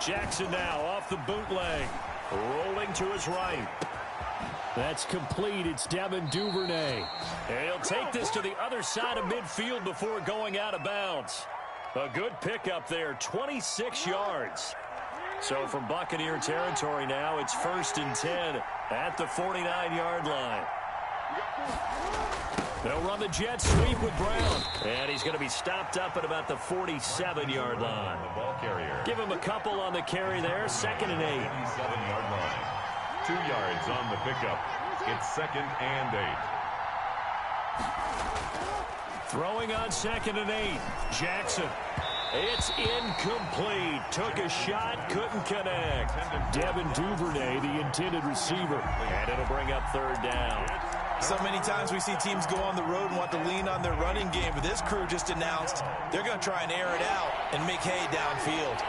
Jackson now off the bootleg. Rolling to his right. That's complete. It's Devin Duvernay. And he'll take this to the other side of midfield before going out of bounds. A good pickup there, 26 yards. So from Buccaneer territory now, it's 1st and 10 at the 49-yard line. They'll run the jet sweep with Brown. And he's going to be stopped up at about the 47-yard line. The ball carrier. Give him a couple on the carry there, 2nd and 8. 87-yard line. 2 yards on the pickup. It's 2nd and 8. Throwing on 2nd and 8. Jackson. It's incomplete. Took a shot, couldn't connect. Devin Duvernay, the intended receiver. And it'll bring up 3rd down. So many times we see teams go on the road and want to lean on their running game, but this crew just announced they're going to try and air it out and make hay downfield.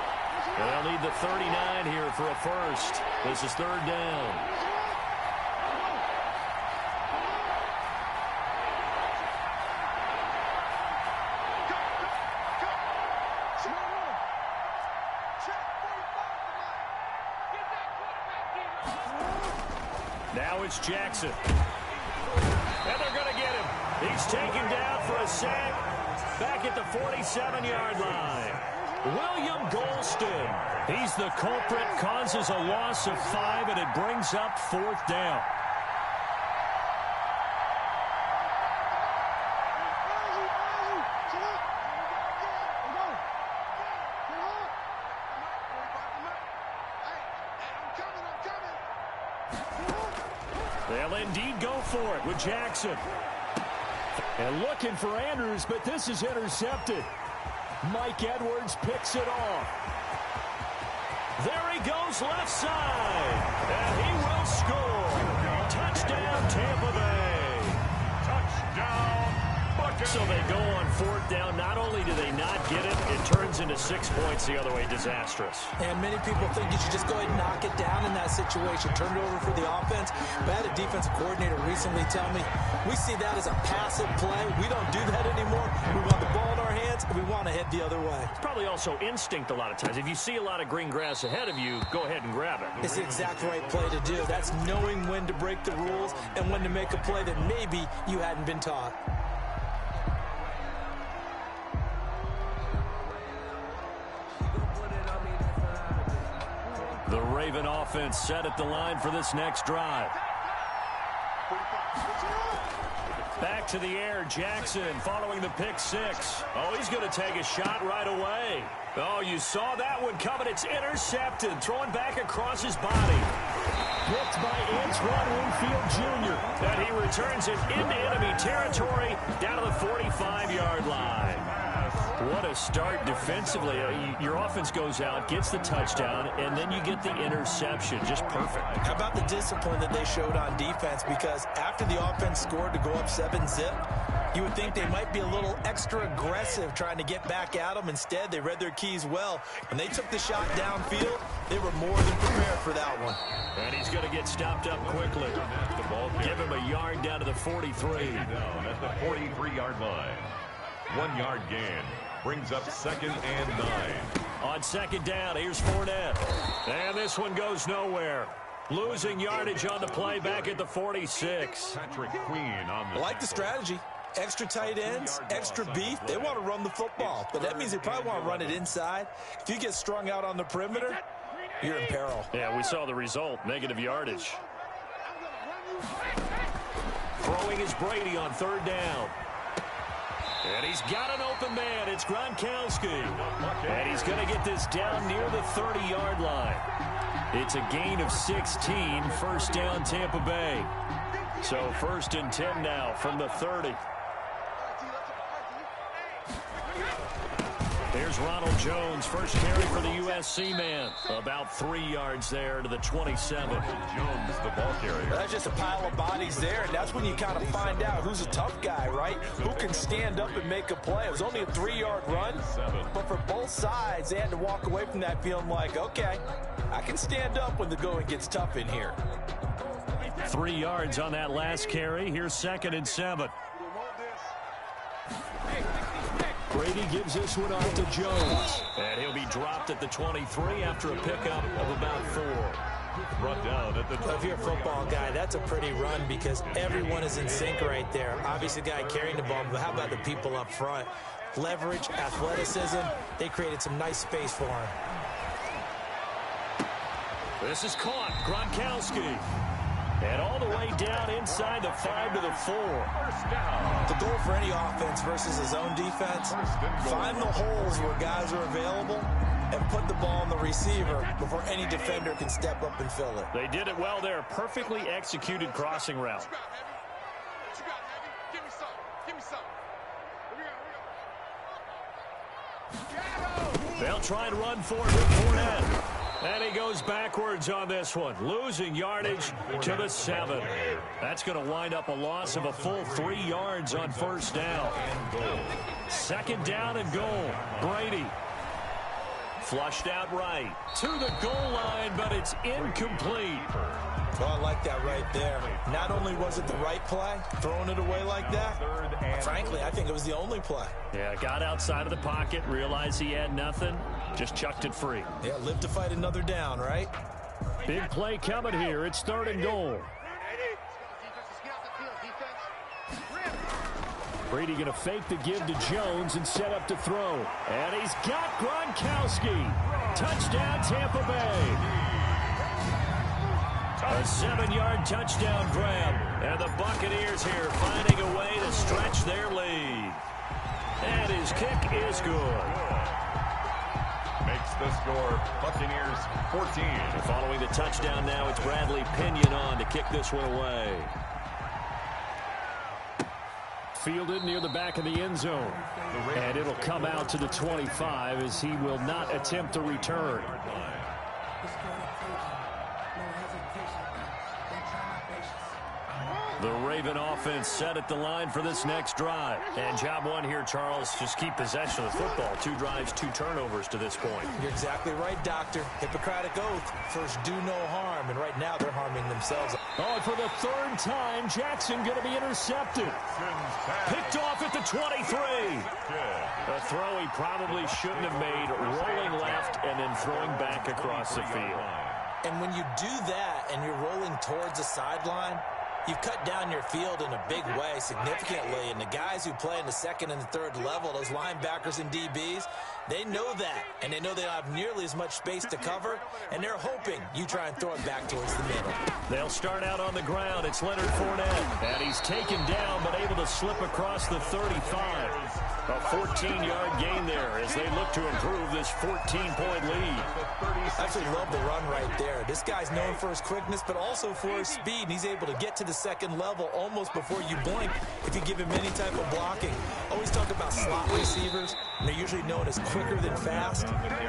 They'll need the 39 here for a first. This is 3rd down. Now it's Jackson. And they're going to get him. He's taken down for a sack back at the 47-yard line. William Golston. He's the culprit, causes a loss of 5, and it brings up 4th down. They'll indeed go for it with Jackson. And looking for Andrews, but this is intercepted. Mike Edwards picks it off. There he goes left side. And he will score. Touchdown, Tampa Bay. Touchdown, Buccaneers. So they go on 4th down. Not only do they not get it, it turns into 6 points the other way. Disastrous. And many people think you should just go ahead and knock it down in that situation. Turn it over for the offense. But I had a defensive coordinator recently tell me, we see that as a passive play. We don't do that anymore. We want the ball in our hands, and we want to head the other way. It's probably also instinct a lot of times. If you see a lot of green grass ahead of you, go ahead and grab it. It's the exact right play to do. That's knowing when to break the rules and when to make a play that maybe you hadn't been taught. The Raven offense set at the line for this next drive. Back to the air, Jackson following the pick 6. Oh, he's going to take a shot right away. Oh, you saw that one coming. It's intercepted. Throwing back across his body. Picked by Antoine Winfield Jr. And he returns it into enemy territory down to the 45-yard line. What a start defensively. Your offense goes out, gets the touchdown, and then you get the interception. Just perfect. How about the discipline that they showed on defense? Because after the offense scored to go up 7-zip, you would think they might be a little extra aggressive trying to get back at them. Instead, they read their keys well. When they took the shot downfield, they were more than prepared for that one. And he's going to get stopped up quickly. Give him a yard down to the 43. Down at the 43-yard line. 1 yard gain. Brings up 2nd and 9. On 2nd down, here's Fournette. And this one goes nowhere. Losing yardage on the play back at the 46. Patrick Queen on the I like the strategy. Extra tight ends, extra beef. They want to run the football, but that means they probably want to run it inside. If you get strung out on the perimeter, you're in peril. Yeah, we saw the result. Negative yardage. Throwing is Brady on 3rd down. And he's got an open man. It's Gronkowski. And he's going to get this down near the 30-yard line. It's a gain of 16. 1st down, Tampa Bay. So 1st and 10 now from the 30. Here's Ronald Jones, first carry for the USC man. About 3 yards there to the 27. Jones, the ball carrier. That's just a pile of bodies there, and that's when you kind of find out who's a tough guy, right? Who can stand up and make a play. It was only a 3-yard run, but for both sides, they had to walk away from that feeling like, okay, I can stand up when the going gets tough in here. 3 yards on that last carry. Here's 2nd and 7. Brady gives this one off to Jones. And he'll be dropped at the 23 after a pickup of about 4. Brought down at the 20. If you're a football guy, that's a pretty run because everyone is in sync right there. Obviously, the guy carrying the ball, but how about the people up front? Leverage, athleticism, they created some nice space for him. This is caught. Gronkowski. And all the way down inside the 5 to the 4. The goal for any offense versus his own defense, find the holes where guys are available and put the ball on the receiver before any defender can step up and fill it. They did it well there. Perfectly executed crossing route. They'll try and run for it with Fournette. And he goes backwards on this one, losing yardage to the 7. That's going to wind up a loss of a full 3 yards on first down. 2nd down and goal. Brady. Flushed out right to the goal line, but it's incomplete. Well, I like that right there. Not only was it the right play, throwing it away like that, frankly, I think it was the only play. Yeah, got outside of the pocket, realized he had nothing, just chucked it free. Yeah, live to fight another down, right? Big play coming here. It's 3rd and goal. Brady going to fake the give to Jones and set up to throw. And he's got Gronkowski. Touchdown, Tampa Bay. A 7-yard touchdown grab. And the Buccaneers here finding a way to stretch their lead. And his kick is good. Makes the score Buccaneers 14. And following the touchdown now, it's Bradley Pinion on to kick this one away. Fielded near the back of the end zone. And it'll come out to the 25 as he will not attempt to return. The Raven offense set at the line for this next drive. And job one here, Charles, just keep possession of the football. 2 drives, 2 turnovers to this point. You're exactly right, Doctor. Hippocratic oath. First, do no harm. And right now, they're harming themselves. Oh, for the 3rd time, Jackson going to be intercepted. Picked off at the 23. A throw he probably shouldn't have made, rolling left and then throwing back across the field. And when you do that and you're rolling towards the sideline, you've cut down your field in a big way significantly, and the guys who play in the 2nd and the 3rd level, those linebackers and DBs, they know that, and they know they don't have nearly as much space to cover, and they're hoping you try and throw it back towards the middle. They'll start out on the ground. It's Leonard Fournette, and he's taken down but able to slip across the 35. A 14-yard gain there as they look to improve this 14-point lead. I actually love the run right there. This guy's known for his quickness, but also for his speed. And he's able to get to the 2nd level almost before you blink if you give him any type of blocking. Always talk about slot receivers, and they're usually known as quicker than fast.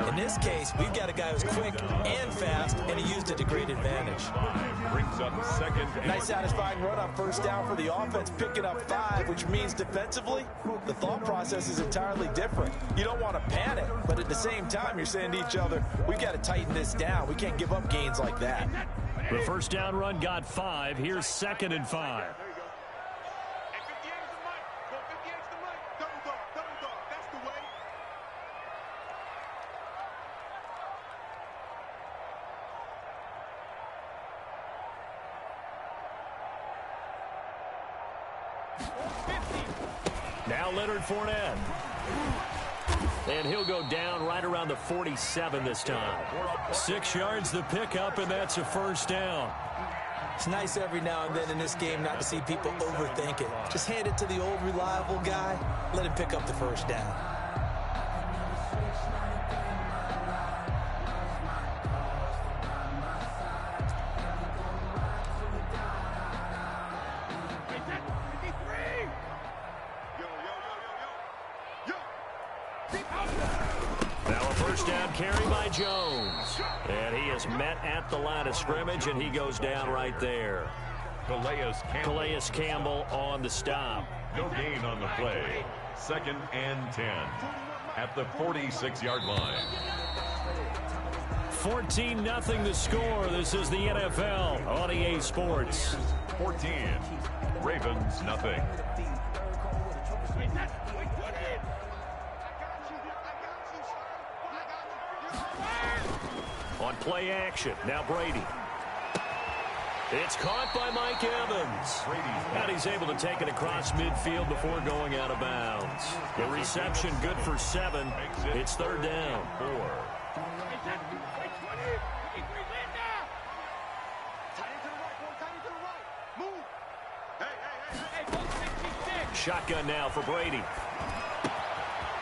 In this case, we've got a guy who's quick and fast, and he used it to great advantage. Brings up 2nd. Nice satisfying run on first down for the offense, picking up 5, which means defensively, the thought process is entirely different. You don't want to panic, but at the same time, you're saying to each other, we've got to tighten this down. We can't give up gains like that. The first down run got 5. Here's 2nd and 5. Now Leonard Fournette. And he'll go down right around the 47 this time. 6 yards the pickup, and that's a first down. It's nice every now and then in this game not to see people overthink it. Just hand it to the old reliable guy. Let him pick up the first down. Now a first down carry by Jones. And he is met at the line of scrimmage, and he goes down right there. Calais Campbell on the stop. No gain on the play. 2nd and 10 at the 46-yard line. 14-0 the score. This is the NFL on EA Sports. 14. Ravens, nothing. play action. Now Brady. It's caught by Mike Evans. And he's able to take it across midfield before going out of bounds. The reception good for 7. It's third down. 4. Shotgun now for Brady.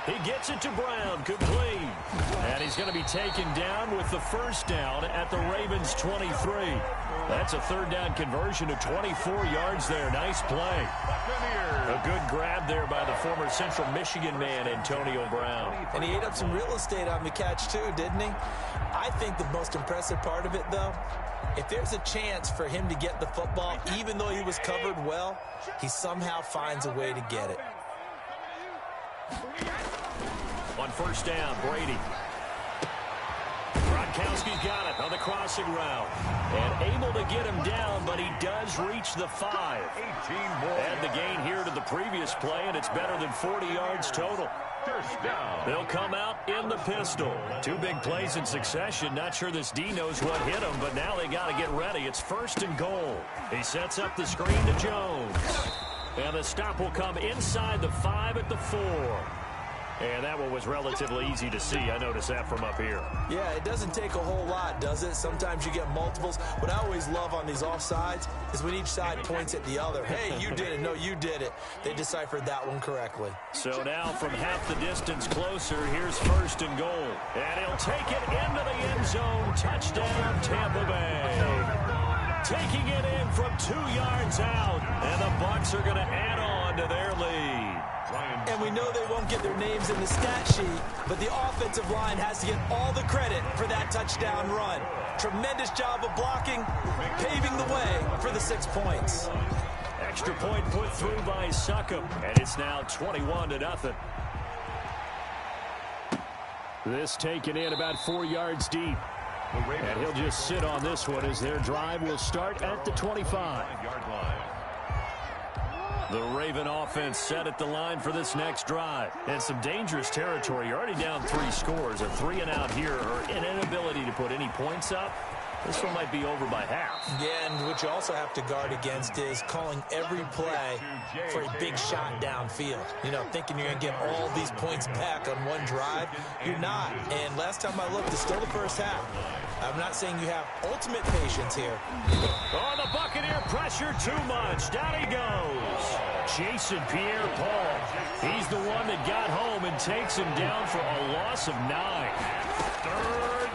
He gets it to Brown, complete. And he's going to be taken down with the first down at the Ravens' 23. That's a third down conversion of 24 yards there. Nice play. A good grab there by the former Central Michigan man, Antonio Brown. And he ate up some real estate on the catch, too, didn't he? I think the most impressive part of it, though, if there's a chance for him to get the football, even though he was covered well, he somehow finds a way to get it. On first down, Brady. Gronkowski's got it on the crossing route. And able to get him down, but he does reach the 5. Add the gain here to the previous play, and it's better than 40 yards total. They'll come out in the pistol. 2 big plays in succession. Not sure this D knows what hit him, but now they got to get ready. It's first and goal. He sets up the screen to Jones. And the stop will come inside the 5 at the 4. And that one was relatively easy to see. I noticed that from up here. Yeah, it doesn't take a whole lot, does it? Sometimes you get multiples. What I always love on these offsides is when each side points at the other. Hey, you did it. No, you did it. They deciphered that one correctly. So now from half the distance closer, here's first and goal. And he'll take it into the end zone. Touchdown, Tampa Bay. Taking it in from 2 yards out. And the Bucs are going to add on to their lead. And we know they won't get their names in the stat sheet, but the offensive line has to get all the credit for that touchdown run. Tremendous job of blocking, paving the way for the 6 points. Extra point put through by Succop, and it's now 21-0. This taken in about 4 yards deep. And he'll just sit on this one as their drive will start at the 25-yard line. The Raven offense set at the line for this next drive. And some dangerous territory. You're already down 3 scores. A 3 and out here, or an inability to put any points up. This one might be over by half. Yeah, and what you also have to guard against is calling every play for a big shot downfield. You know, thinking you're going to get all these points back on one drive. You're not. And last time I looked, it's still the first half. I'm not saying you have ultimate patience here. Oh, the Buccaneer pressure too much. Down he goes. Jason Pierre-Paul. He's the one that got home and takes him down for a loss of 9.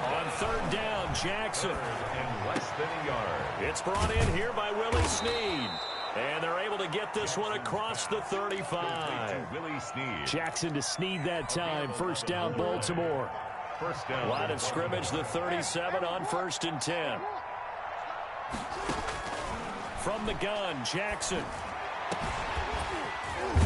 On third down, Jackson. And less than a yard. It's brought in here by Willie Snead. And they're able to get this one across the 35. Willie Snead. Jackson to Snead that time. First down, Baltimore. First down. Line of scrimmage, the 37 on 1st and 10. From the gun, Jackson.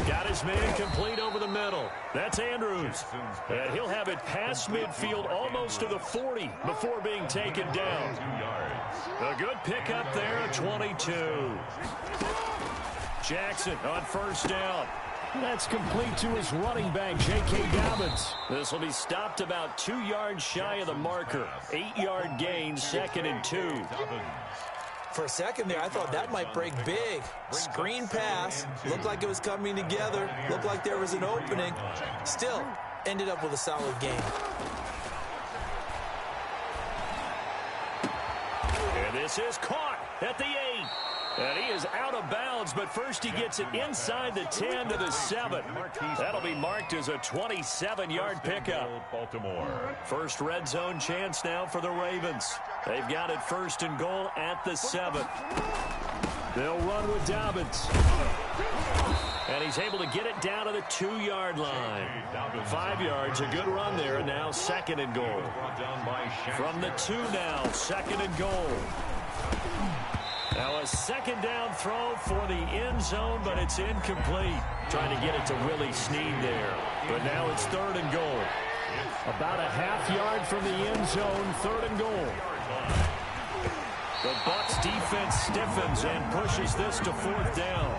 Got his man complete over the middle. That's Andrews. And he'll have it past midfield almost to the 40 before being taken down. 2 yards. A good pickup there at 22. Jackson on first down. That's complete to his running back, J.K. Dobbins. This will be stopped about 2 yards shy of the marker. 8-yard gain, 2nd and 2. For a second there, I thought that might break big. Screen pass. Looked like it was coming together. Looked like there was an opening. Still, ended up with a solid game. And this is caught at the 8. And he is out of bounds, but first he gets it inside the 10 to the 7. That'll be marked as a 27-yard pickup. Baltimore. First red zone chance now for the Ravens. They've got it first and goal at the 7. They'll run with Dobbins. And he's able to get it down to the 2-yard line. 5 yards, a good run there, and now 2nd and goal. From the 2 now, 2nd and goal. Now a second down throw for the end zone, but it's incomplete. Trying to get it to Willie Snead there. But now it's 3rd and goal. About a half yard from the end zone, 3rd and goal. The Bucs defense stiffens and pushes this to 4th down.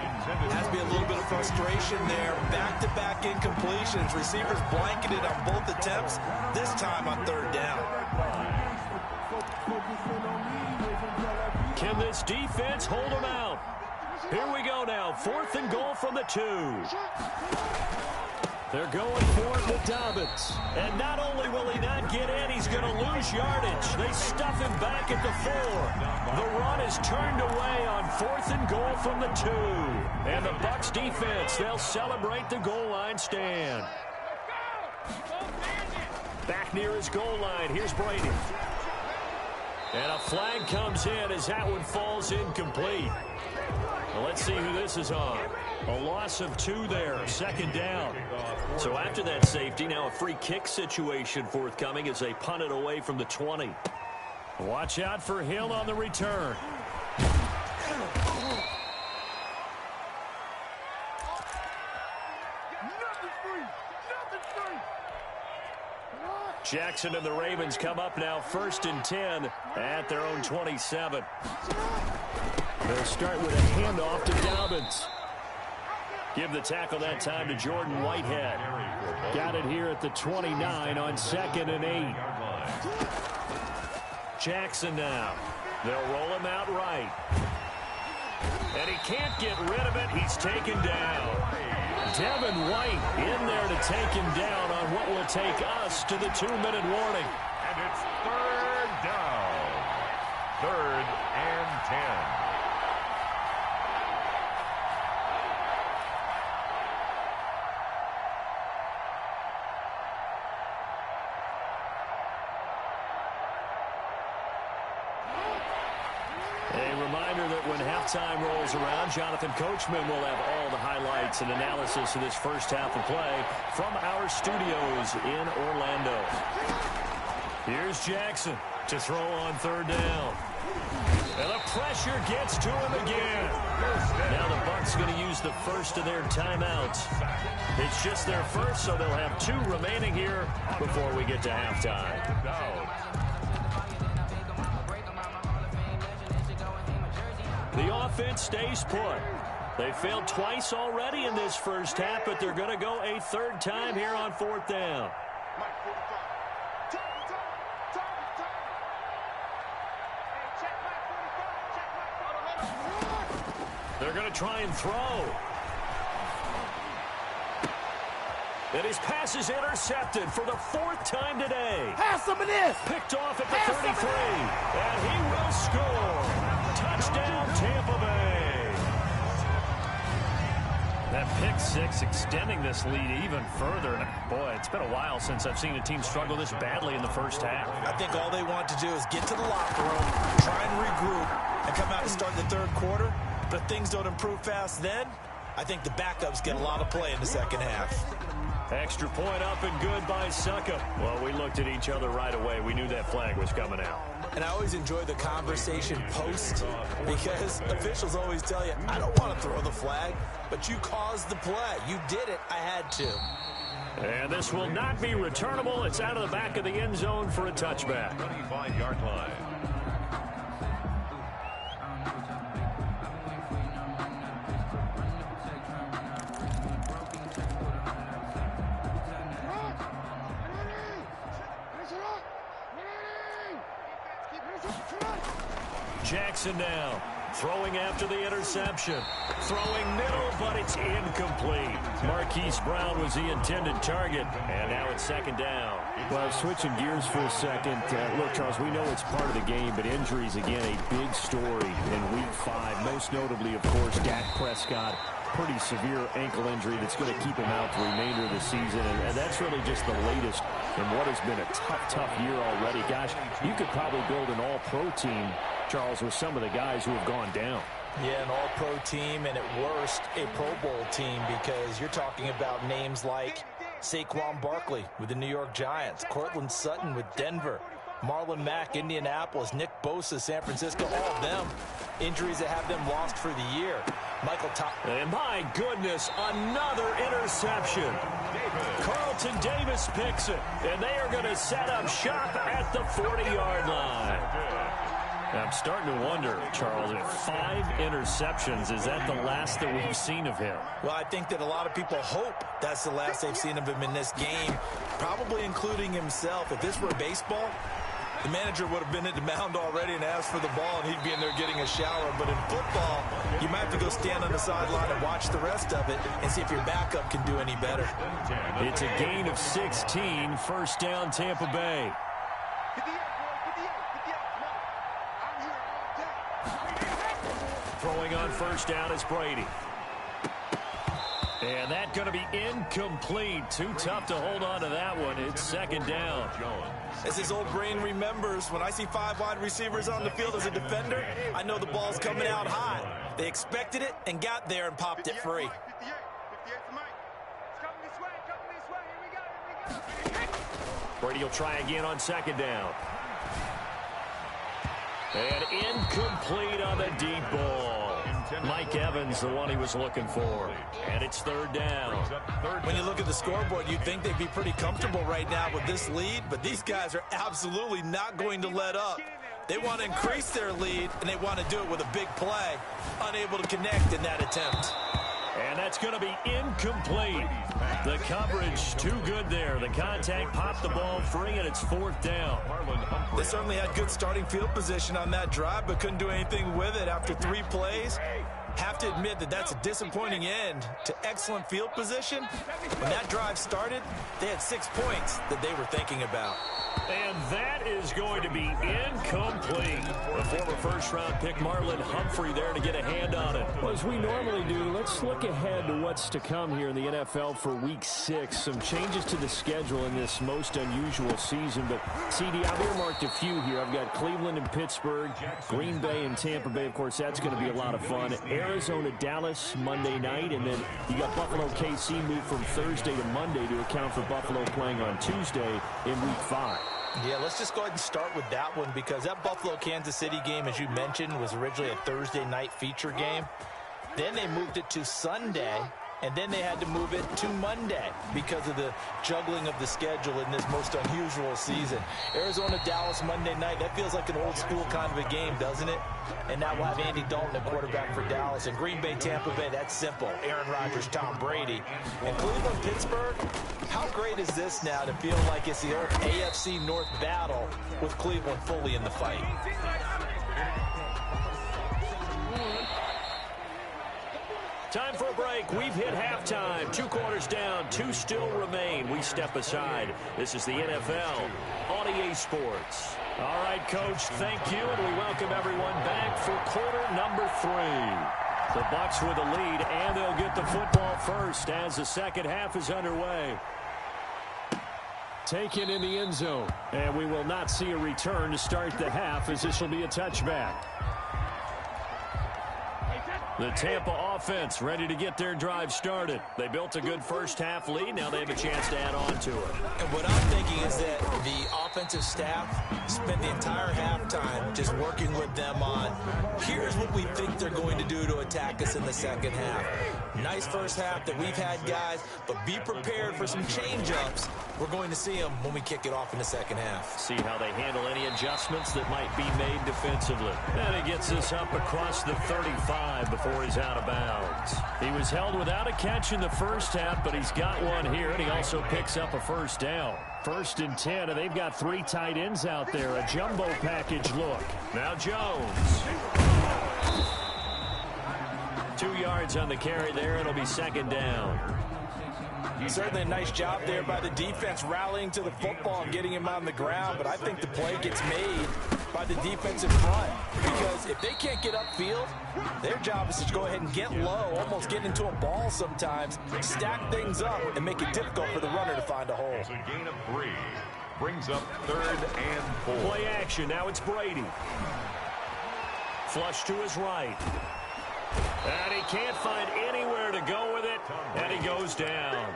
Has to be a little bit of frustration there. Back-to-back incompletions. Receivers blanketed on both attempts, this time on 3rd down. Can this defense hold them out? Here we go now. 4th and goal from the 2. They're going for it with Dobbins. And not only will he not get in, he's going to lose yardage. They stuff him back at the 4. The run is turned away on 4th and goal from the 2. And the Bucs defense, they'll celebrate the goal line stand. Back near his goal line, here's Brady. And a flag comes in as that one falls incomplete. Well, let's see who this is on. A loss of 2 there, 2nd down. So after that safety, now a free kick situation forthcoming as they punt it away from the 20. Watch out for Hill on the return. Jackson and the Ravens come up now 1st and 10 at their own 27. They'll start with a handoff to Dobbins. Give the tackle that time to Jordan Whitehead. Got it here at the 29 on 2nd and 8. Jackson now. They'll roll him out right. And he can't get rid of it. He's taken down. Devin White in there to take him down on what will take us to the 2-minute warning. And it's 3rd down. 3rd and 10. When halftime rolls around, Jonathan Coachman will have all the highlights and analysis of this first half of play from our studios in Orlando. Here's Jackson to throw on 3rd down. And the pressure gets to him again. Now the Bucs going to use the first of their timeouts. It's just their first, so they'll have 2 remaining here before we get to halftime. The offense stays put. They failed twice already in this first half, but they're going to go a 3rd time here on 4th down. They're going to try and throw. And his pass is intercepted for the 4th time today. Pass some of this. Picked off at the 33. And he will score. Touchdown, Tampa Bay. That pick 6 extending this lead even further. And boy, it's been a while since I've seen a team struggle this badly in the first half. I think all they want to do is get to the locker room, try and regroup, and come out to start the 3rd quarter. But if things don't improve fast then, I think the backups get a lot of play in the 2nd half. Extra point up and good by Suckup. Well, we looked at each other right away. We knew that flag was coming out. And I always enjoy the conversation post because officials always tell you, I don't want to throw the flag, but you caused the play. You did it. I had to. And this will not be returnable. It's out of the back of the end zone for a touchback. 25-yard line. Jackson now throwing after the interception. Throwing middle, but it's incomplete. Marquise Brown was the intended target, and now it's 2nd down. Well, switching gears for a second. Look, Charles, we know it's part of the game, but injuries, again, a big story in Week 5. Most notably, of course, Dak Prescott. Pretty severe ankle injury that's going to keep him out the remainder of the season, and that's really just the latest in what has been a tough year already. Gosh, you could probably build an all-pro team, Charles, with some of the guys who have gone down. Yeah, an all-pro team, and at worst, a Pro Bowl team, because you're talking about names like Saquon Barkley with the New York Giants, Cortland Sutton with Denver, Marlon Mack, Indianapolis, Nick Bosa, San Francisco, all of them injuries that have them lost for the year. Michael Thomas. And my goodness, another interception. Carlton Davis picks it, and they are going to set up shop at the 40-yard line. I'm starting to wonder, Charles, if 5 interceptions, is that the last that we've seen of him? Well, I think that a lot of people hope that's the last they've seen of him in this game, probably including himself. If this were baseball, The manager would have been at the mound already and asked for the ball, and he'd be in there getting a shower. But in football, you might have to go stand on the sideline and watch the rest of it and see if your backup can do any better. It's a gain of 16, first down Tampa Bay. Throwing on first down is Brady. And that's going to be incomplete. Too tough to hold on to that one. It's second down. As his old brain remembers, when I see 5 wide receivers on the field as a defender, I know the ball's coming out hot. They expected it and got there and popped it free. Brady will try again on second down. And incomplete on the deep ball. Mike Evans, the one he was looking for. And it's third down. When you look at the scoreboard, you'd think they'd be pretty comfortable right now with this lead, but these guys are absolutely not going to let up. They want to increase their lead, and they want to do it with a big play. Unable to connect in that attempt. And that's going to be incomplete. The coverage too good there. The contact popped the ball free, and it's fourth down. They certainly had good starting field position on that drive, but couldn't do anything with it after 3 plays. Have to admit that that's a disappointing end to excellent field position. When that drive started, they had 6 points that they were thinking about. And that is going to be incomplete. The former first-round pick, Marlon Humphrey, there to get a hand on it. Well, as we normally do, let's look ahead to what's to come here in the NFL for Week 6. Some changes to the schedule in this most unusual season. But, CD, I've earmarked a few here. I've got Cleveland and Pittsburgh, Green Bay and Tampa Bay. Of course, that's going to be a lot of fun. Arizona, Dallas, Monday night. And then you got Buffalo, KC moved from Thursday to Monday to account for Buffalo playing on Tuesday in Week 5. Yeah, let's just go ahead and start with that one because that Buffalo-Kansas City game, as you mentioned, was originally a Thursday night feature game. Then they moved it to Sunday, and then they had to move it to Monday because of the juggling of the schedule in this most unusual season. Arizona-Dallas Monday night, that feels like an old-school kind of a game, doesn't it? And now we'll have Andy Dalton at quarterback for Dallas. And Green Bay, Tampa Bay, that's simple. Aaron Rodgers, Tom Brady. And Cleveland, Pittsburgh, how great is this now to feel like it's the old AFC North battle with Cleveland fully in the fight? Time for a break. We've hit halftime. 2 quarters down. 2 still remain. We step aside. This is the NFL on EA Sports. All right, Coach, thank you, and we welcome everyone back for quarter number 3. The Bucs with a lead, and they'll get the football first as the second half is underway. Taken in the end zone, and we will not see a return to start the half as this will be a touchback. The Tampa offense ready to get their drive started. They built a good first half lead. Now they have a chance to add on to it. And what I'm thinking is that the offensive staff spent the entire halftime just working with them on, here's what we think they're going to do to attack us in the second half. Nice first half that we've had, guys, but be prepared for some change-ups. We're going to see them when we kick it off in the second half. See how they handle any adjustments that might be made defensively. And he gets this up across the 35 before he's out of bounds. He was held without a catch in the first half, but he's got one here, and he also picks up a first down. 1st and 10, and they've got 3 tight ends out there. A jumbo package look. Now Jones. 2 yards on the carry there. It'll be second down. Certainly a nice job there by the defense rallying to the football and getting him on the ground, but I think the play gets made by the defensive front because if they can't get upfield, their job is to go ahead and get low, almost get into a ball sometimes, stack things up, and make it difficult for the runner to find a hole. It's a gain of 3. Brings up 3rd and 4. Play action. Now it's Brady. Flush to his right. And he can't find anywhere to go with it, and he goes down.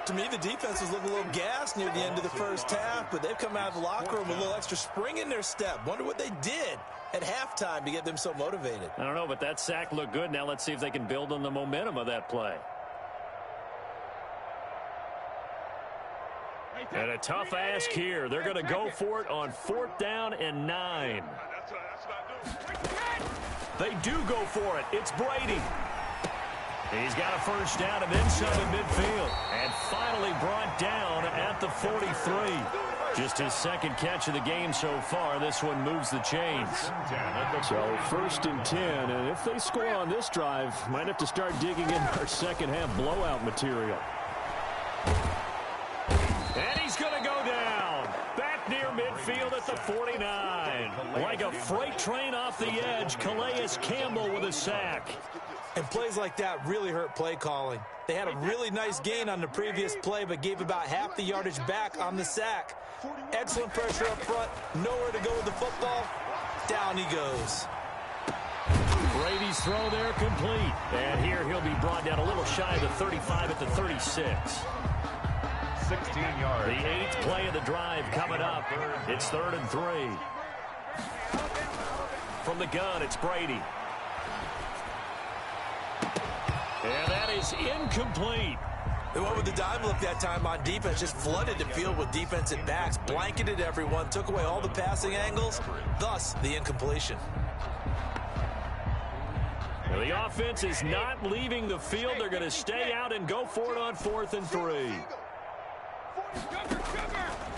To me, the defense was looking a little gassed near the end of the first half, but they've come out of the locker room with a little extra spring in their step. Wonder what they did at halftime to get them so motivated. I don't know, but that sack looked good. Now let's see if they can build on the momentum of that play. And a tough ask here. They're going to go for it on 4th down and 9. They do go for it. It's Brady. He's got a first down and then some in midfield. And finally brought down at the 43. Just his second catch of the game so far. This one moves the chains. So 1st and 10, and if they score on this drive, might have to start digging in our second half blowout material. And he's going to go down. Back near midfield at the 49. Like a freight train off the edge, Calais Campbell with a sack. And plays like that really hurt play calling. They had a really nice gain on the previous play, but gave about half the yardage back on the sack. Excellent pressure up front. Nowhere to go with the football. Down he goes. Brady's throw there complete. And here he'll be brought down a little shy of the 35 at the 36. 16 yards. The 8th play of the drive coming up. It's 3rd and 3. From the gun, it's Brady. And that is incomplete. They went with the dime look that time on defense, just flooded the field with defensive backs, blanketed everyone, took away all the passing angles, thus the incompletion. Now the offense is not leaving the field. They're going to stay out and go for it on 4th and 3.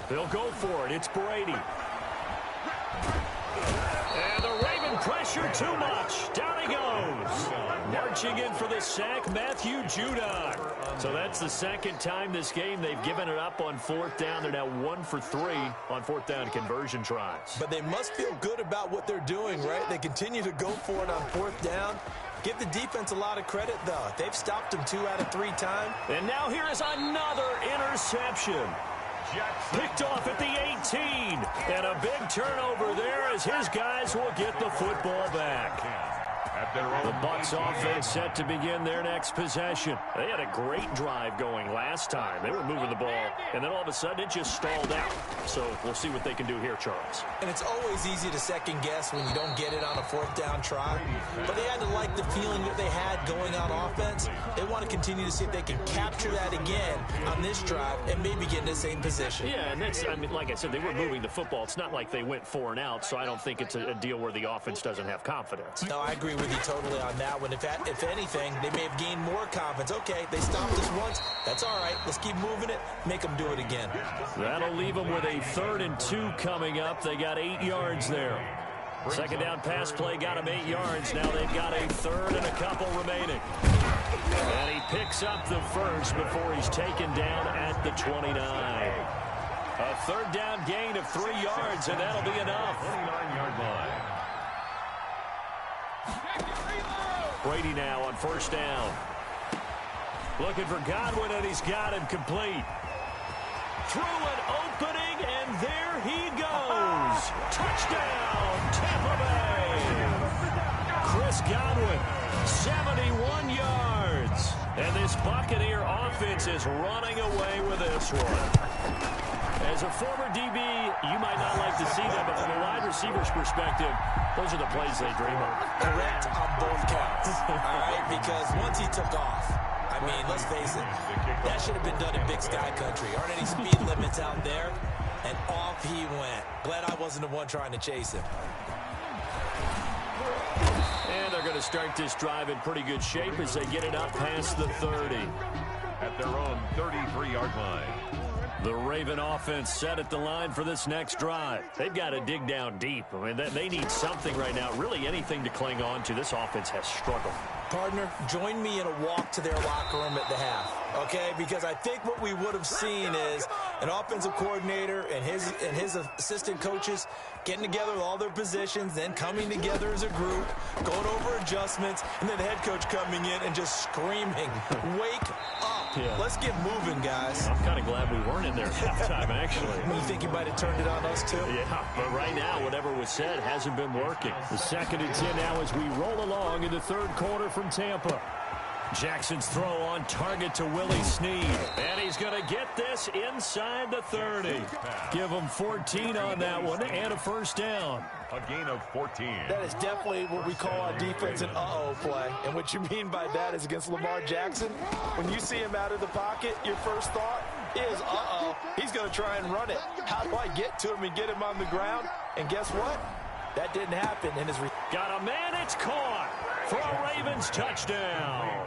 They'll go for it. It's Brady. And the Raven pressure too much. Down he goes. Marching in for the sack, Matthew Judon. So that's the second time this game they've given it up on 4th down. They're now 1 for 3 on 4th down conversion tries. But they must feel good about what they're doing, right? They continue to go for it on 4th down. Give the defense a lot of credit, though. They've stopped them 2 out of 3 times. And now here is another interception. Picked off at the 18. And a big turnover there as his guys will get the football back. The Bucs offense set to begin their next possession. They had a great drive going last time. They were moving the ball, and then all of a sudden it just stalled out. So we'll see what they can do here, Charles. And it's always easy to second guess when you don't get it on a 4th down try. But they had to like the feeling that they had going on offense. They want to continue to see if they can capture that again on this drive and maybe get in the same position. Yeah, and that's, I mean, like I said, they were moving the football. It's not like they went 4 and out, so I don't think it's a deal where the offense doesn't have confidence. No, I agree with you totally on that one. If anything, they may have gained more confidence. Okay, they stopped us once. That's all right. Let's keep moving it. Make them do it again. That'll leave them with a 3rd and 2 coming up. They got 8 yards there. Second down pass play got them 8 yards. Now they've got a 3rd and a couple remaining. And he picks up the first before he's taken down at the 29. A 3rd down gain of 3 yards, and that'll be enough. 29-yard line. Brady now on 1st down. Looking for Godwin, and he's got him complete. Through an opening, and there he goes. Touchdown, Tampa Bay. Chris Godwin, 71 yards. And this Buccaneer offense is running away with this one. As a former DB, you might not like to see them, but from a wide receiver's perspective, those are the plays they dream of. Correct on both counts. All right, because once he took off, I mean, let's face it, that should have been done in Big Sky Country. Aren't any speed limits out there? And off he went. Glad I wasn't the one trying to chase him. And they're going to start this drive in pretty good shape as they get it up past the 30. At their own 33-yard line. The Raven offense set at the line for this next drive. They've got to dig down deep. I mean, they need something right now, really anything to cling on to. This offense has struggled. Partner, join me in a walk to their locker room at the half, okay? Because I think what we would have seen is an offensive coordinator and his assistant coaches getting together with all their positions, then coming together as a group, going over adjustments, and then the head coach coming in and just screaming, wake up. Yeah. Let's get moving, guys. I'm kind of glad we weren't in there at halftime, actually. You think you might have turned it on us, too? Yeah, but right now, whatever was said hasn't been working. The 2nd and 10 now as we roll along in the 3rd quarter from Tampa. Jackson's throw on target to Willie Snead. And he's going to get this inside the 30. Give him 14 on that one and a 1st down. A gain of 14. That is definitely what we call on defense an uh-oh play. And what you mean by that is against Lamar Jackson, when you see him out of the pocket, your first thought is, uh-oh, he's going to try and run it. How do I get to him and get him on the ground? And guess what? That didn't happen in his... Got a man, it's caught. for a Ravens touchdown.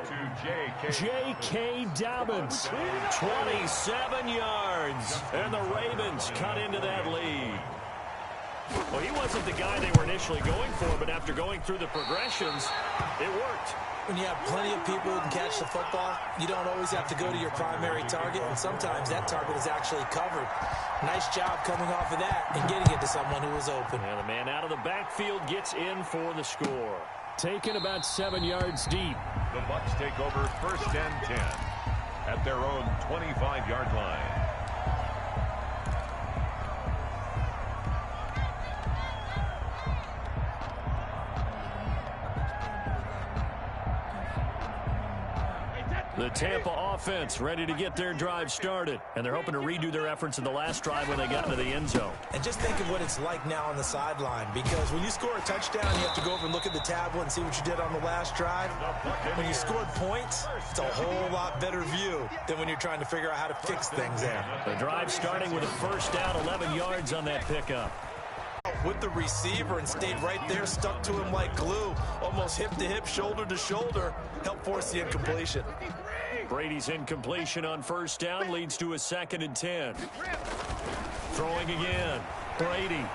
J.K. Dobbins, 27 yards, and the Ravens cut into that lead. Well, he wasn't the guy they were initially going for, but after going through the progressions, it worked. When you have plenty of people who can catch the football, you don't always have to go to your primary target, and sometimes that target is actually covered. Nice job coming off of that and getting it to someone who was open. And the man out of the backfield gets in for the score. Taken about 7 yards deep. The Bucs take over 1st and 10 at their own 25-yard line. The Tampa offense ready to get their drive started. And they're hoping to redo their efforts in the last drive when they got into the end zone. And just think of what it's like now on the sideline, because when you score a touchdown, you have to go over and look at the tablet and see what you did on the last drive. When you scored points, it's a whole lot better view than when you're trying to figure out how to fix things there. The drive starting with a first down, 11 yards on that pickup. With the receiver and stayed right there, stuck to him like glue, almost hip to hip, shoulder to shoulder, helped force the incompletion. Brady's incompletion on first down leads to a 2nd and 10. Throwing again. Brady.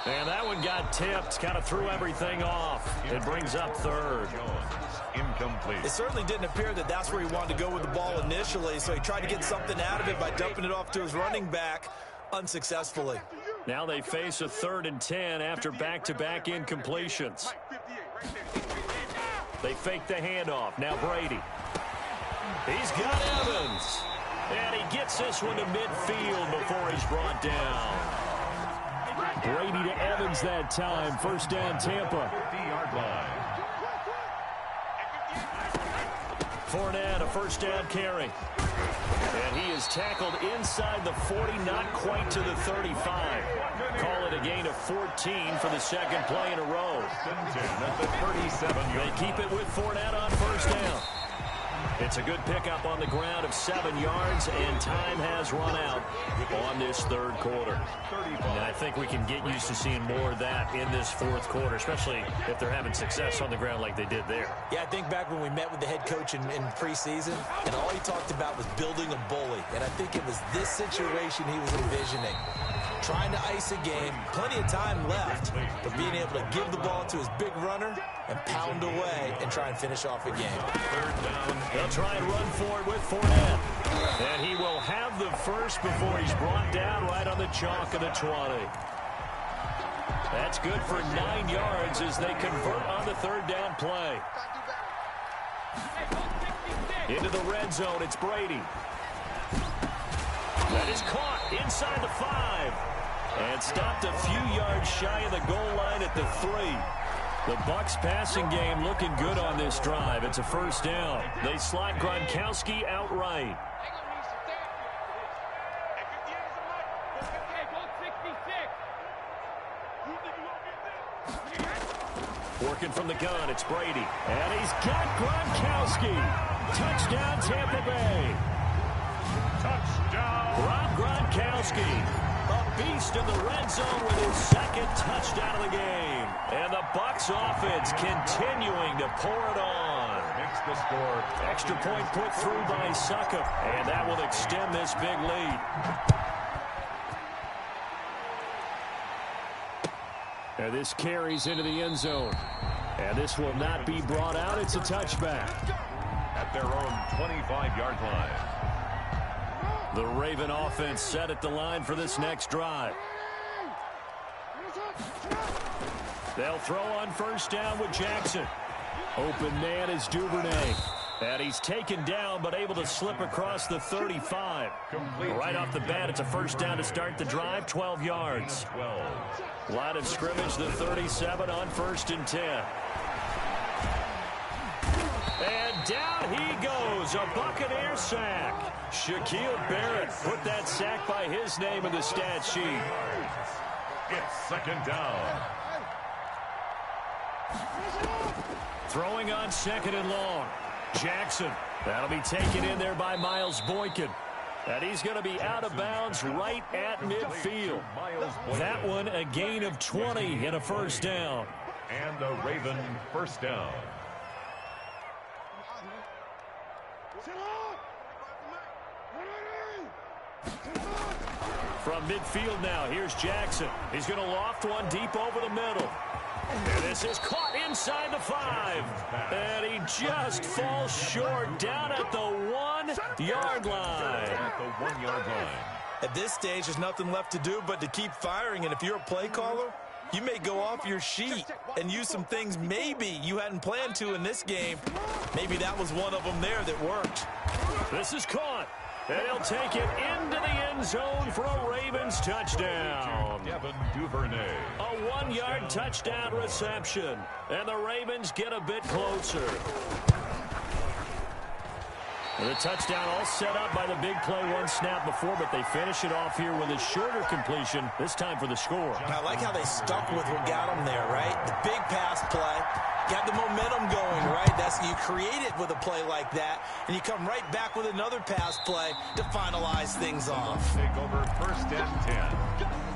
And that one got tipped, kind of threw everything off. It brings up 3rd. Incomplete. It certainly didn't appear that that's where he wanted to go with the ball initially, so he tried to get something out of it by dumping it off to his running back unsuccessfully. Now they face a 3rd and 10 after back-to-back incompletions. They fake the handoff. Now Brady. He's got Evans. And he gets this one to midfield before he's brought down. Brady to Evans that time. First down, Tampa. 50-yard line. Fournette, a first down carry. And he is tackled inside the 40, not quite to the 35. Call it a gain of 14 for the second play in a row. They keep it with Fournette on first down. It's a good pickup on the ground of 7 yards, and time has run out on this 3rd quarter. And I think we can get used to seeing more of that in this 4th quarter, especially if they're having success on the ground like they did there. Yeah, I think back when we met with the head coach in preseason, and all he talked about was building a bully. And I think it was this situation he was envisioning. Trying to ice a game, plenty of time left, but being able to give the ball to his big runner and pound away and try and finish off a game. 3rd down. They'll try and run for it with Fournette. And he will have the first before he's brought down right on the chalk of the 20. That's good for 9 yards as they convert on the 3rd down play. Into the red zone, it's Brady. That is caught inside the 5. And stopped a few yards shy of the goal line at the 3. The Bucs passing game looking good on this drive. It's a first down. They slot Gronkowski outright. Working from the gun, it's Brady. And he's got Gronkowski. Touchdown, Tampa Bay. Touchdown. Rob Gronkowski. A beast in the red zone with his 2nd touchdown of the game. And the Bucs offense continuing to pour it on. Makes the score. Extra point put through by Succop. And that will extend this big lead. And this carries into the end zone. And this will not be brought out. It's a touchback. At their own 25-yard line. The Raven offense set at the line for this next drive. They'll throw on first down with Jackson. Open man is Duvernay. And he's taken down but able to slip across the 35. Right off the bat, it's a first down to start the drive, 12 yards. Line of scrimmage, the 37 on 1st and 10. And down he goes, a Buccaneer sack. Shaquille Barrett put that sack by his name in the stat sheet. It's 2nd down. Throwing on 2nd and long. Jackson. That'll be taken in there by Miles Boykin. And he's going to be out of bounds right at midfield. That one a gain of 20 and a first down. And a Raven first down. From midfield now, here's Jackson. He's going to loft one deep over the middle. And this is caught inside the 5. And he just falls short down at the 1-yard line. At the 1-yard line. At this stage, there's nothing left to do but to keep firing. And if you're a play caller, you may go off your sheet and use some things maybe you hadn't planned to in this game. Maybe that was one of them there that worked. This is caught. And he'll take it into the end zone for a Ravens touchdown. Devin Duvernay. A 1-yard touchdown reception. And the Ravens get a bit closer. And the touchdown all set up by the big play one snap before, but they finish it off here with a shorter completion, this time for the score. I like how they stuck with what got them there, right? The big pass play. Got the momentum going, right? That's you create it with a play like that, and you come right back with another pass play to finalize things off. Take over first and 10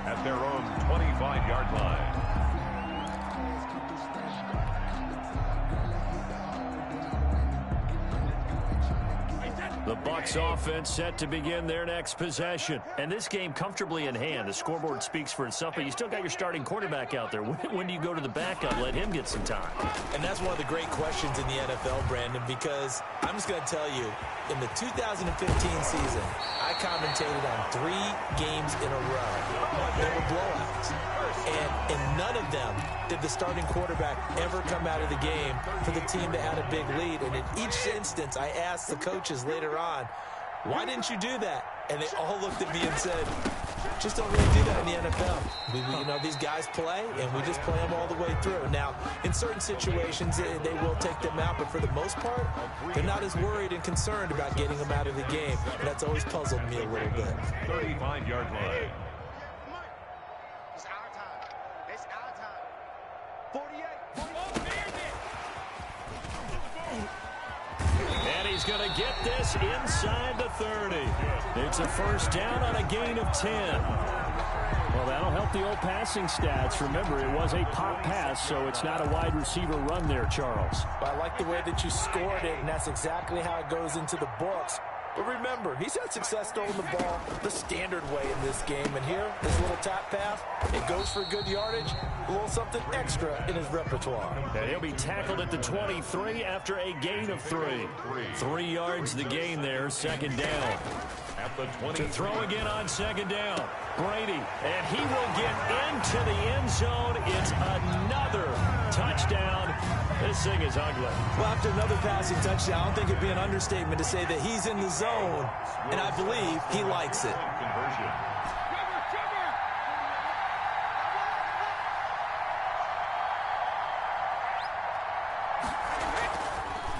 at their own 25-yard line. The Bucs offense set to begin their next possession. And this game comfortably in hand. The scoreboard speaks for itself, but you still got your starting quarterback out there. When do you go to the backup? Let him get some time. And that's one of the great questions in the NFL, Brandon, because I'm just going to tell you, in the 2015 season, I commentated on 3 games in a row. They were blowouts. And in none of them did the starting quarterback ever come out of the game for the team that had a big lead. And in each instance, I asked the coaches later on, why didn't you do that? And they all looked at me and said, just don't really do that in the NFL. You know, these guys play, and we just play them all the way through. Now, in certain situations, they will take them out, but for the most part, they're not as worried and concerned about getting them out of the game. And that's always puzzled me a little bit. 35-yard line. It's our time. It's our time. 48. And he's going to get this inside the 30. It's a first down on a gain of 10. Well, that'll help the old passing stats. Remember, it was a pop pass, so it's not a wide receiver run there, Charles. I like the way that you scored it, and that's exactly how it goes into the books. But remember, he's had success throwing the ball the standard way in this game. And here, this little tap pass, it goes for good yardage, a little something extra in his repertoire. And he'll be tackled at the 23 after a gain of 3. 3 yards the gain there, second down. At the 20. To throw again on second down. Brady, and he will get into the end zone. It's another touchdown. This thing is ugly. Well, after another passing touchdown, I don't think it'd be an understatement to say that he's in the zone, and I believe he likes it. Conversion.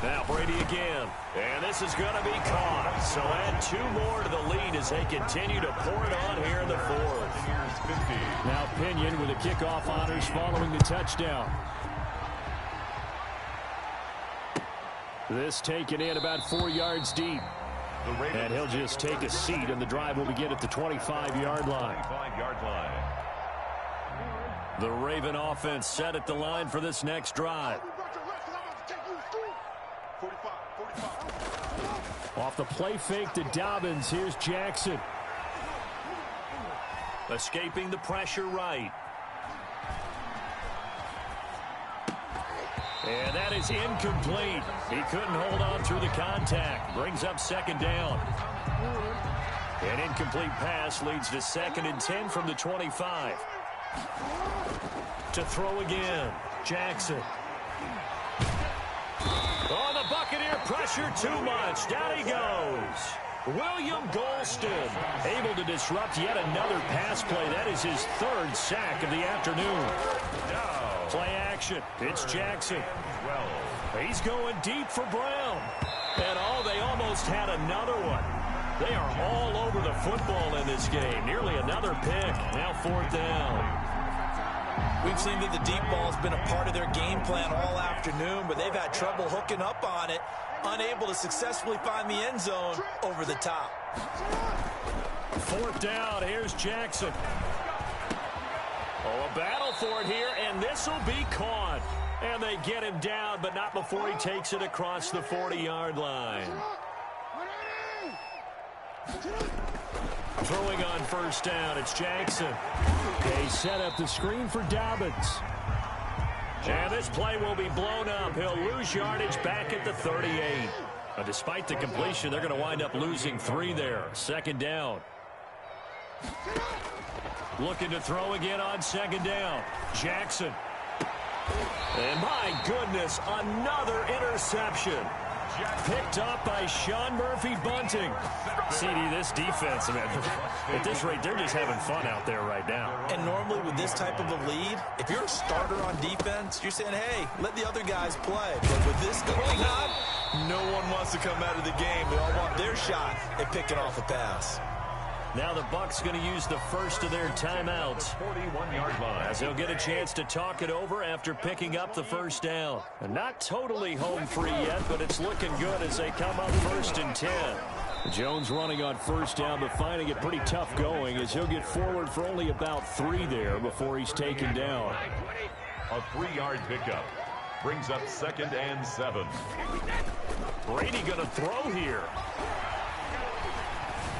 Now Brady again. And this is going to be caught. So add 2 more to the lead as they continue to pour it on here in the 4th. Here's 50. Now Pinion with the kickoff honors following the touchdown. This taken in about 4 yards deep. And he'll just take a seat, and the drive will begin at the 25-yard line. 25-yard line. The Raven offense set at the line for this next drive. Off the play fake to Dobbins, here's Jackson. Escaping the pressure right. And that is incomplete. He couldn't hold on through the contact. Brings up second down. An incomplete pass leads to 2nd and 10 from the 25. To throw again, Jackson. Oh, the Buccaneer pressure too much. Down he goes. William Golston able to disrupt yet another pass play. That is his 3rd sack of the afternoon. Play action. It's Jackson. He's going deep for Brown. And they almost had another one. They are all over the football in this game. Nearly another pick. Now 4th down. We've seen that the deep ball's been a part of their game plan all afternoon, but they've had trouble hooking up on it, unable to successfully find the end zone over the top. 4th down, here's Jackson. Oh, a battle for it here, and this will be caught. And they get him down, but not before he takes it across the 40-yard line. Throwing on 1st down, it's Jackson. They set up the screen for Dobbins. And this play will be blown up. He'll lose yardage back at the 38. Despite the completion, they're going to wind up losing 3 there. 2nd down. Looking to throw again on 2nd down. Jackson. And my goodness, another interception. Picked up by Sean Murphy-Bunting. CD, this defense, man, at this rate, they're just having fun out there right now. And normally with this type of a lead, if you're a starter on defense, you're saying, hey, let the other guys play. But with this going on, no one wants to come out of the game. They all want their shot at picking off a pass. Now the Bucs going to use the first of their timeouts. 41-yard line. As they'll get a chance to talk it over after picking up the 1st down. And not totally home free yet, but it's looking good as they come up 1st and 10. Jones running on 1st down, but finding it pretty tough going as he'll get forward for only about 3 there before he's taken down. A 3-yard pickup brings up 2nd and 7. Brady going to throw here.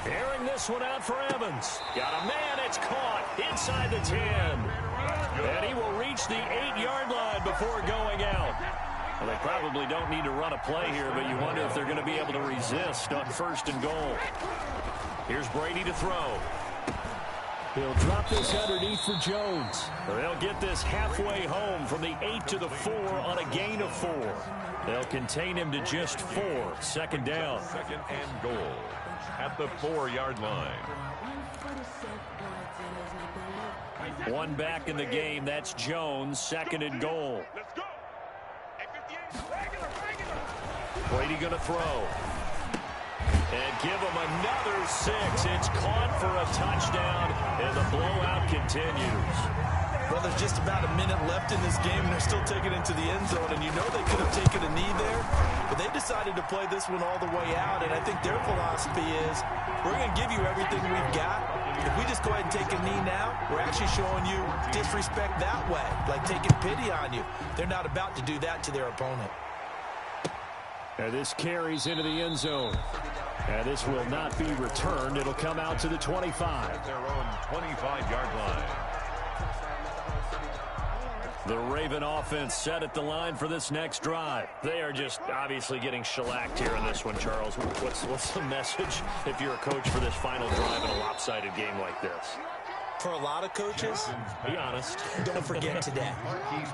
Airing this one out for Evans. Got a man, it's caught inside the 10. And he will reach the 8-yard line before going out. Well, they probably don't need to run a play here, but you wonder if they're going to be able to resist on 1st and goal. Here's Brady to throw. He'll drop this underneath for Jones. They'll get this halfway home from the 8 to the 4 on a gain of 4. They'll contain him to just 4. 2nd down. 2nd and goal at the 4-yard line. One back in the game. That's Jones. 2nd and goal. Brady going to throw. And give him another 6. It's caught for a touchdown, and the blowout continues. Well, there's just about a minute left in this game, and they're still taking it to the end zone. And you know they could have taken a knee there, but they decided to play this one all the way out. And I think their philosophy is, we're going to give you everything we've got. If we just go ahead and take a knee now, we're actually showing you disrespect that way, like taking pity on you. They're not about to do that to their opponent. And this carries into the end zone. And this will not be returned. It'll come out to the 25. Their own 25-yard line. The Raven offense set at the line for this next drive. They are just obviously getting shellacked here in this one, Charles. What's the message if you're a coach for this final drive in a lopsided game like this? For a lot of coaches, be honest. Don't forget today.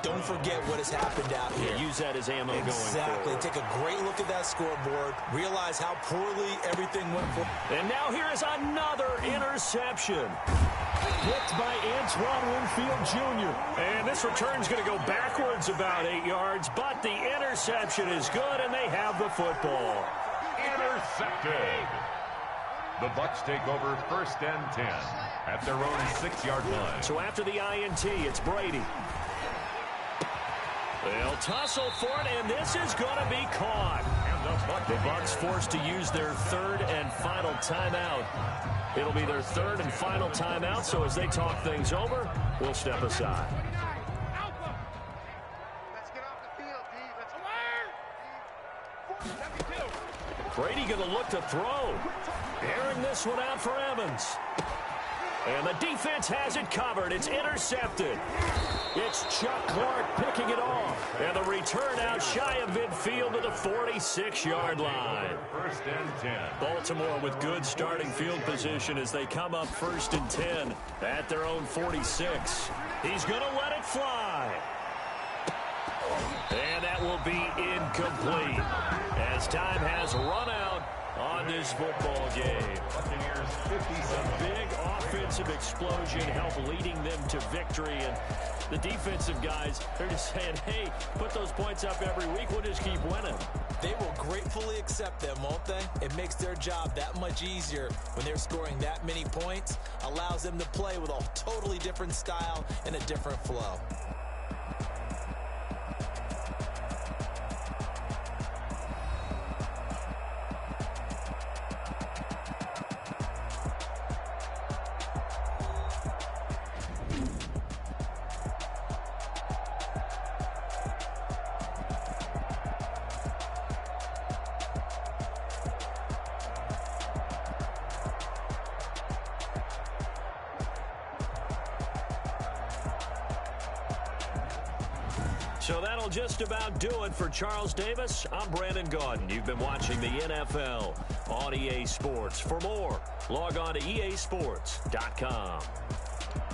Don't forget what has happened out here. Yeah, use that as ammo going Exactly. forward. Take a great look at that scoreboard. Realize how poorly everything went for. And now here is another interception. Picked by Antoine Winfield Jr. And this return's going to go backwards about 8 yards, but the interception is good, and they have the football. Intercepted. The Bucs take over 1st and 10 at their own 6-yard line. So after the INT, it's Brady. They'll tussle for it, and this is going to be caught. The Bucs forced to use their 3rd and final timeout. It'll be their 3rd and final timeout, so as they talk things over, we'll step aside. Let's get off the field, D. Let's go. Brady going to look to throw. Airing this one out for Evans. And the defense has it covered. It's intercepted. It's Chuck Clark picking it off. And the return out shy of midfield to the 46-yard line. 1st and 10. Baltimore with good starting field position as they come up 1st and 10 at their own 46. He's going to let it fly. And that will be incomplete as time has run out on this football game. Buccaneers A 57. big offensive explosion helped leading them to victory. And the defensive guys, they're just saying, hey, put those points up every week. We'll just keep winning. They will gratefully accept them, won't they? It makes their job that much easier when they're scoring that many points. Allows them to play with a totally different style and a different flow. So that'll just about do it for Charles Davis. I'm Brandon Gaudin. You've been watching the NFL on EA Sports. For more, log on to easports.com.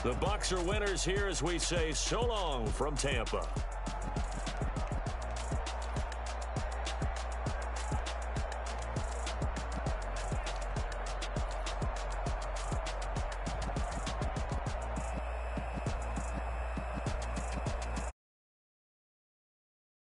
The Bucs are winners here as we say so long from Tampa.